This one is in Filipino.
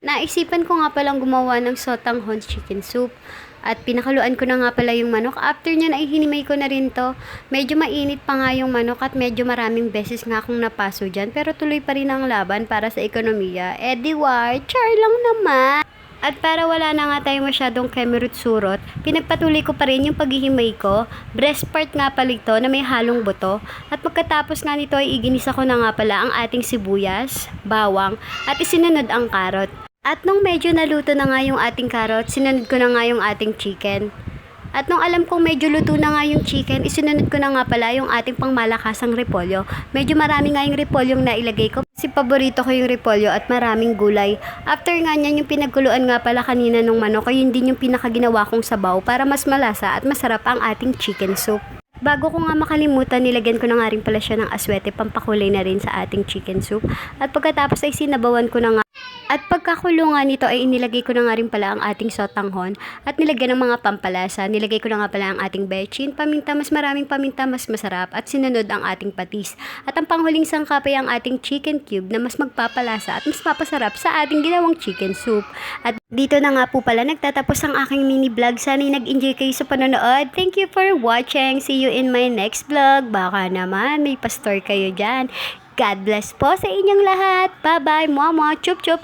Naisipan ko nga palang gumawa ng sotanghon chicken soup. At pinakaluan ko na nga pala yung manok. After nyan ay hinimay ko na rin to. Medyo mainit pa nga yung manok at medyo maraming beses nga akong napaso dyan. Pero tuloy pa rin ang laban para sa ekonomiya. War, char lang naman. At para wala na nga tayo masyadong kemerut-surot, pinagpatuloy ko pa rin yung paghihimay ko. Breast part nga pala ito na may halong buto. At pagkatapos nga nito ay iginisa ko na nga pala ang ating sibuyas, bawang, at isinunod ang karot. At nung medyo naluto na nga yung ating carrot, sinunod ko na nga yung ating chicken. At nung alam kong medyo luto na nga yung chicken, isinunod ko na nga pala yung ating pangmalakasang repolyo. Medyo marami nga yung repolyong nailagay ko kasi paborito ko yung repolyo at maraming gulay. After nga niyan, yung pinagkuluan nga pala kanina nung manok ay yun din yung pinakaginawa kong sabaw para mas malasa at masarap ang ating chicken soup. Bago ko nga makalimutan, nilagyan ko na nga rin pala siya ng aswete, pampakulay na rin sa ating chicken soup. At pagkatapos ay sinabawan ko na nga. At pagkakulungan nito ay inilagay ko na nga rin pala ang ating sotanghon at nilagyan ng mga pampalasa. Nilagay ko na nga pala ang ating bechin, paminta, mas maraming paminta, mas masarap at sinunod ang ating patis. At ang panghuling sangkap ay ang ating chicken cube na mas magpapalasa at mas papasarap sa ating ginawang chicken soup. At dito na nga po pala nagtatapos ang aking mini vlog. Sana'y nag-enjoy kayo sa panonood. Thank you for watching. See you in my next vlog. Baka naman may pastor kayo dyan. God bless po sa inyong lahat. Bye-bye, mama. Chup-chup.